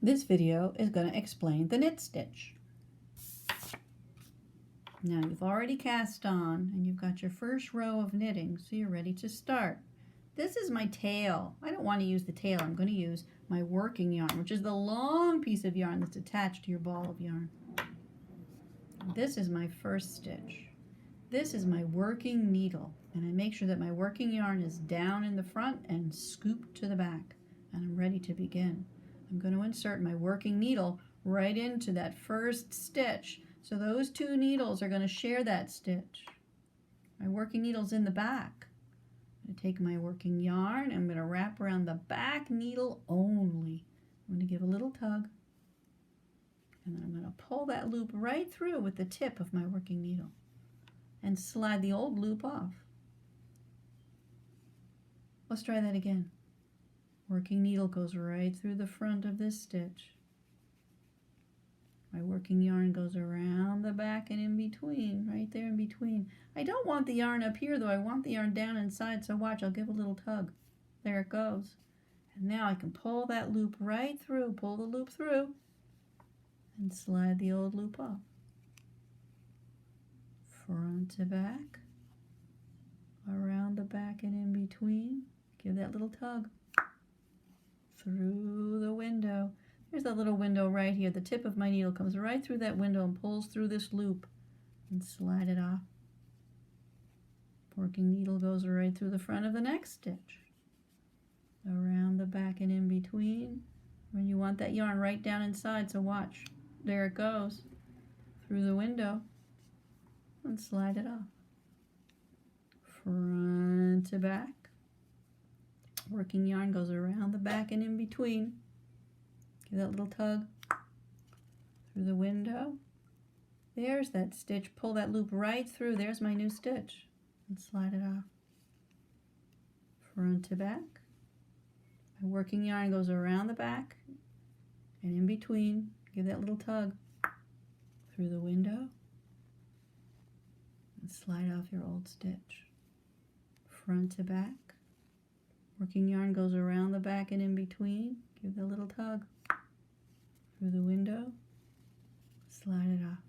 This video is going to explain the knit stitch. Now you've already cast on and you've got your first row of knitting, so you're ready to start. This is my tail. I don't want to use the tail. I'm going to use my working yarn, which is the long piece of yarn that's attached to your ball of yarn. This is my first stitch. This is my working needle, and I make sure that my working yarn is down in the front and scooped to the back, and I'm ready to begin. I'm going to insert my working needle right into that first stitch. So those two needles are going to share that stitch. My working needle's in the back. I'm going to take my working yarn, I'm going to wrap around the back needle only. I'm going to give a little tug, and then I'm going to pull that loop right through with the tip of my working needle and slide the old loop off. Let's try that again. Working needle goes right through the front of this stitch. My working yarn goes around the back and in between, right there in between. I don't want the yarn up here though, I want the yarn down inside, so watch, I'll give a little tug. There it goes. And now I can pull that loop right through, pull the loop through, and slide the old loop off. Front to back, around the back and in between. Give that little tug. Through the window. There's that little window right here. The tip of my needle comes right through that window and pulls through this loop and slide it off. Working needle goes right through the front of the next stitch. Around the back and in between. When you want that yarn right down inside, so watch. There it goes. Through the window and slide it off. Front to back. Working yarn goes around the back and in between. Give that little tug through the window. There's that stitch. Pull that loop right through. There's my new stitch. And slide it off. Front to back. My working yarn goes around the back and in between. Give that little tug through the window. And slide off your old stitch. Front to back. Working yarn goes around the back and in between. Give it a little tug through the window. Slide it off.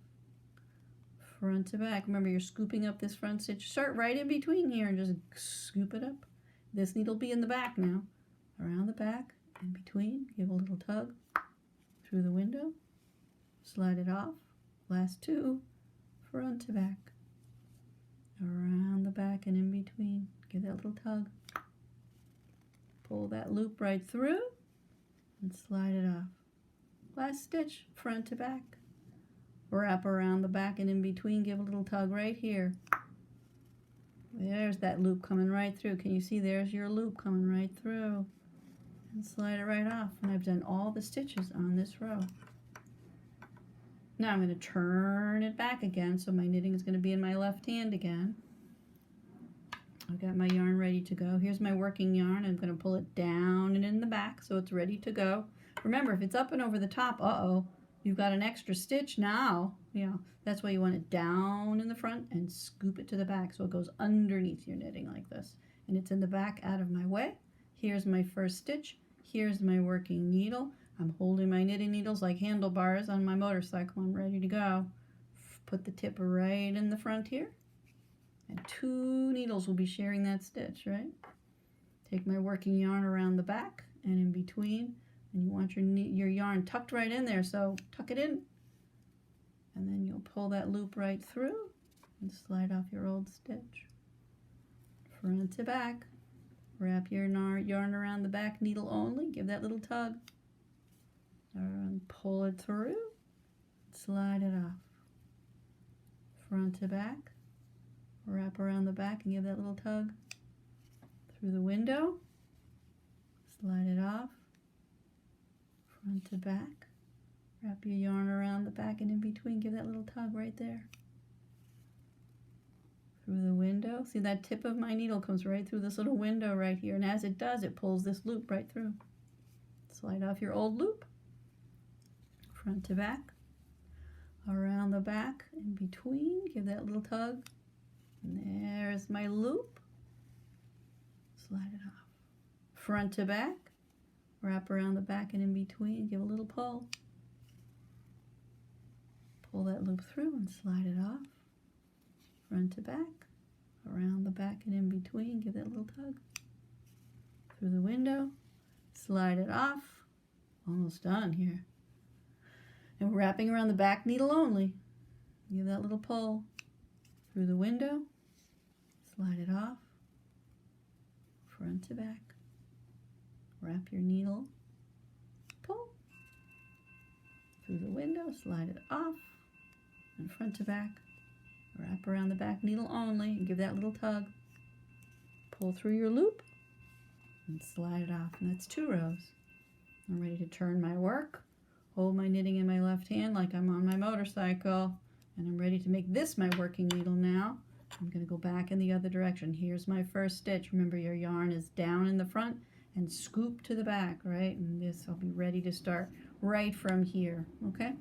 Front to back. Remember, you're scooping up this front stitch. Start right in between here and just scoop it up. This needle will be in the back now. Around the back, in between. Give a little tug through the window. Slide it off. Last two. Front to back. Around the back and in between. Give that little tug. Pull that loop right through and slide it off. Last stitch, front to back. Wrap around the back and in between, give a little tug right here. There's that loop coming right through. Can you see there's your loop coming right through? And slide it right off. And I've done all the stitches on this row. Now I'm going to turn it back again, so my knitting is going to be in my left hand again. I've got my yarn ready to go. Here's my working yarn. I'm going to pull it down and in the back so it's ready to go. Remember, if it's up and over the top, you've got an extra stitch now. That's why you want it down in the front and scoop it to the back so it goes underneath your knitting like this. And it's in the back out of my way. Here's my first stitch. Here's my working needle. I'm holding my knitting needles like handlebars on my motorcycle. I'm ready to go. Put the tip right in the front here. And two needles will be sharing that stitch, right? Take my working yarn around the back and in between, and you want your yarn tucked right in there, so tuck it in. And then you'll pull that loop right through and slide off your old stitch. Front to back. Wrap your yarn around the back needle only. Give that little tug. And pull it through. Slide it off. Front to back. Wrap around the back and give that little tug through the window. Slide it off. Front to back. Wrap your yarn around the back and in between. Give that little tug right there. Through the window. See, that tip of my needle comes right through this little window right here. And as it does, it pulls this loop right through. Slide off your old loop. Front to back. Around the back, in between. Give that little tug. And there's my loop. Slide it off. Front to back. Wrap around the back and in between, give a little pull. Pull that loop through and slide it off. Front to back, around the back and in between, give that little tug. Through the window, slide it off. Almost done here. And we're wrapping around the back needle only. Give that little pull. Through the window, slide it off. Front to back. Wrap your needle, pull. Through the window, slide it off. And front to back. Wrap around the back needle only and give that little tug. Pull through your loop and slide it off. And that's 2 rows. I'm ready to turn my work. Hold my knitting in my left hand like I'm on my motorcycle. And I'm ready to make this my working needle now. I'm going to go back in the other direction. Here's my first stitch. Remember, your yarn is down in the front and scoop to the back, right? And this, I'll be ready to start right from here, okay?